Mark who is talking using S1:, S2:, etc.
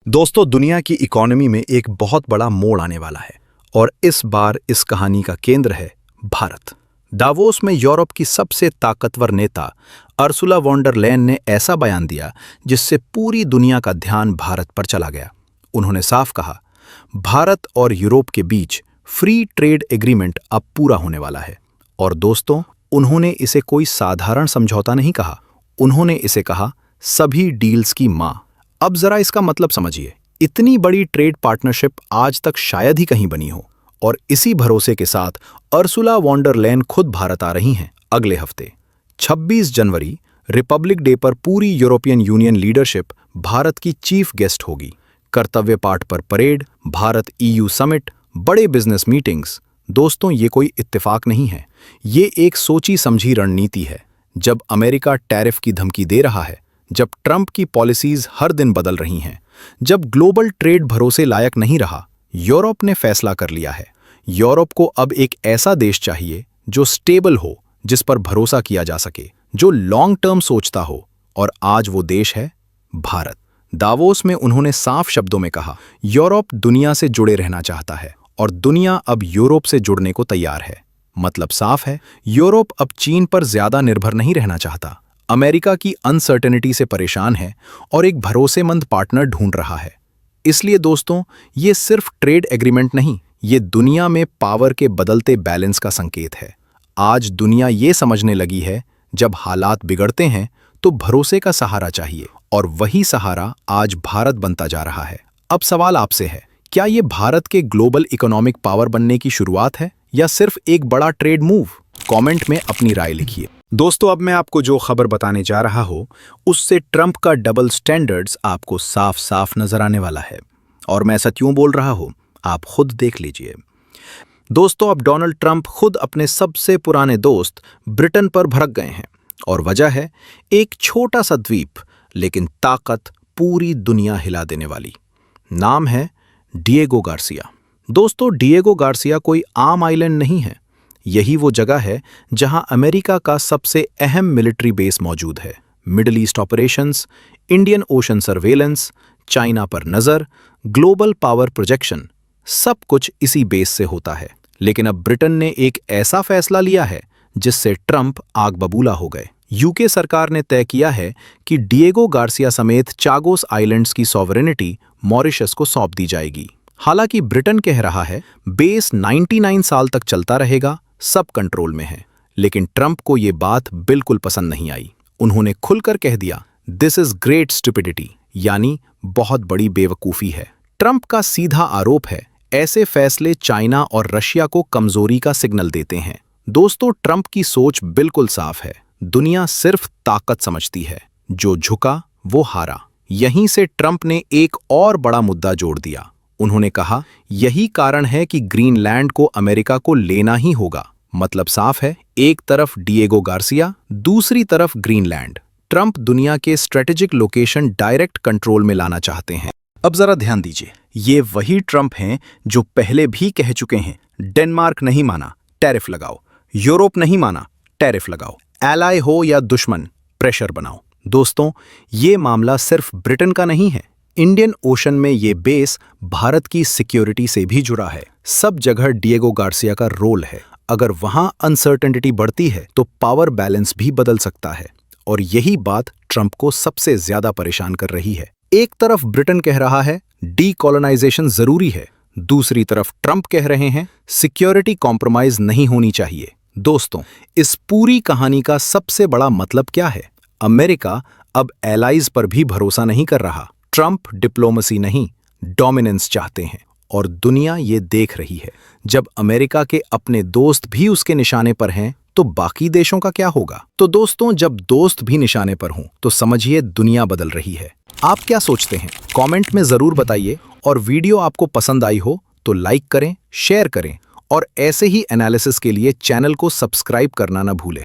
S1: दोस्तों, दुनिया की इकोनॉमी में एक बहुत बड़ा मोड़ आने वाला है और इस बार इस कहानी का केंद्र है भारत। दावोस में यूरोप की सबसे ताकतवर नेता अर्सुला वॉन डर लेयन ने ऐसा बयान दिया जिससे पूरी दुनिया का ध्यान भारत पर चला गया। उन्होंने साफ कहा, भारत और यूरोप के बीच फ्री ट्रेड एग्रीमेंट अब पूरा होने वाला है। और दोस्तों, उन्होंने इसे कोई साधारण समझौता नहीं कहा, उन्होंने इसे कहा सभी डील्स की मां। अब जरा इसका मतलब समझिए, इतनी बड़ी ट्रेड पार्टनरशिप आज तक शायद ही कहीं बनी हो। और इसी भरोसे के साथ अर्सुला वॉन डर लेयन खुद भारत आ रही हैं अगले हफ्ते 26 जनवरी रिपब्लिक डे पर पूरी यूरोपियन यूनियन लीडरशिप भारत की चीफ गेस्ट होगी। कर्तव्य पाठ पर परेड, भारत EU समिट, बड़े बिजनेस मीटिंग्स। दोस्तों, ये कोई इत्तेफाक नहीं है, ये एक सोची समझी रणनीति है। जब अमेरिका टैरिफ की धमकी दे रहा है, जब ट्रंप की पॉलिसीज हर दिन बदल रही हैं, जब ग्लोबल ट्रेड भरोसे लायक नहीं रहा, यूरोप ने फैसला कर लिया है। यूरोप को अब एक ऐसा देश चाहिए जो स्टेबल हो, जिस पर भरोसा किया जा सके, जो लॉन्ग टर्म सोचता हो। और आज वो देश है भारत। दावोस में उन्होंने साफ शब्दों में कहा, यूरोप दुनिया से जुड़े रहना चाहता है और दुनिया अब यूरोप से जुड़ने को तैयार है। मतलब साफ है, यूरोप अब चीन पर ज्यादा निर्भर नहीं रहना चाहता, अमेरिका की अनसर्टेनिटी से परेशान है और एक भरोसेमंद पार्टनर ढूंढ रहा है। इसलिए दोस्तों, ये सिर्फ ट्रेड एग्रीमेंट नहीं, ये दुनिया में पावर के बदलते बैलेंस का संकेत है। आज दुनिया ये समझने लगी है, जब हालात बिगड़ते हैं तो भरोसे का सहारा चाहिए, और वही सहारा आज भारत बनता जा रहा है। अब सवाल आपसे है, क्या ये भारत के ग्लोबल इकोनॉमिक पावर बनने की शुरुआत है या सिर्फ एक बड़ा ट्रेड मूव? कमेंट में अपनी राय लिखिए। दोस्तों, अब मैं आपको जो खबर बताने जा रहा हूं, उससे ट्रंप का डबल स्टैंडर्ड्स आपको साफ साफ नजर आने वाला है। और मैं ऐसा क्यों बोल रहा हूं, आप खुद देख लीजिए। दोस्तों, अब डोनाल्ड ट्रंप खुद अपने सबसे पुराने दोस्त ब्रिटेन पर भड़क गए हैं, और वजह है एक छोटा सा द्वीप, लेकिन ताकत पूरी दुनिया हिला देने वाली। नाम है डिएगो गार्सिया। दोस्तों, डिएगो गार्सिया कोई आम आइलैंड नहीं है, यही वो जगह है जहां अमेरिका का सबसे अहम मिलिट्री बेस मौजूद है। Middle east operations, Indian ocean surveillance, China पर नजर, ग्लोबल पावर प्रोजेक्शन, सब कुछ इसी बेस से होता है। लेकिन अब ब्रिटेन ने एक ऐसा फैसला लिया है जिससे ट्रंप आग बबूला हो गए। यूके सरकार ने तय किया है कि डिएगो गार्सिया समेत चागोस आइलैंड्स की सॉवरेनिटी मॉरिशस को सौंप दी जाएगी। हालांकि ब्रिटेन कह रहा है बेस 99 साल तक चलता रहेगा, सब कंट्रोल में है। लेकिन ट्रंप को ये बात बिल्कुल पसंद नहीं आई। उन्होंने खुलकर कह दिया, दिस इज ग्रेट स्टुपिडिटी, यानी बहुत बड़ी बेवकूफी है। ट्रंप का सीधा आरोप है, ऐसे फैसले चाइना और रशिया को कमजोरी का सिग्नल देते हैं। दोस्तों, ट्रंप की सोच बिल्कुल साफ है, दुनिया सिर्फ ताकत समझती है, जो झुका वो हारा। यहीं से ट्रंप ने एक और बड़ा मुद्दा जोड़ दिया। उन्होंने कहा, यही कारण है कि ग्रीनलैंड को अमेरिका को लेना ही होगा। मतलब साफ है, एक तरफ डिएगो गार्सिया, दूसरी तरफ ग्रीनलैंड। ट्रंप दुनिया के स्ट्रेटेजिक लोकेशन डायरेक्ट कंट्रोल में लाना चाहते हैं। अब जरा ध्यान दीजिए, ये वही ट्रंप हैं जो पहले भी कह चुके हैं, डेनमार्क नहीं माना, टैरिफ लगाओ, यूरोप नहीं माना, टैरिफ लगाओ, एलाय हो या दुश्मन, प्रेशर बनाओ। दोस्तों, ये मामला सिर्फ ब्रिटेन का नहीं है, इंडियन ओशन में ये बेस भारत की सिक्योरिटी से भी जुड़ा है। सब जगह डिएगो गार्सिया का रोल है। अगर वहां अनसर्टेनिटी बढ़ती है तो पावर बैलेंस भी बदल सकता है, और यही बात ट्रंप को सबसे ज्यादा परेशान कर रही है। एक तरफ ब्रिटेन कह रहा है डीकोलोनाइजेशन जरूरी है, दूसरी तरफ ट्रंप कह रहे हैं सिक्योरिटी कॉम्प्रोमाइज नहीं होनी चाहिए। दोस्तों, इस पूरी कहानी का सबसे बड़ा मतलब क्या है? अमेरिका अब एलाइज पर भी भरोसा नहीं कर रहा। ट्रंप डिप्लोमेसी नहीं, डोमिनेंस चाहते हैं, और दुनिया ये देख रही है। जब अमेरिका के अपने दोस्त भी उसके निशाने पर हैं, तो बाकी देशों का क्या होगा? तो दोस्तों, जब दोस्त भी निशाने पर हों, तो समझिए दुनिया बदल रही है। आप क्या सोचते हैं? कमेंट में जरूर बताइए, और वीडियो आपको पसंद आई हो तो लाइक करें, शेयर करें, और ऐसे ही एनालिसिस के लिए चैनल को सब्सक्राइब करना ना भूलें।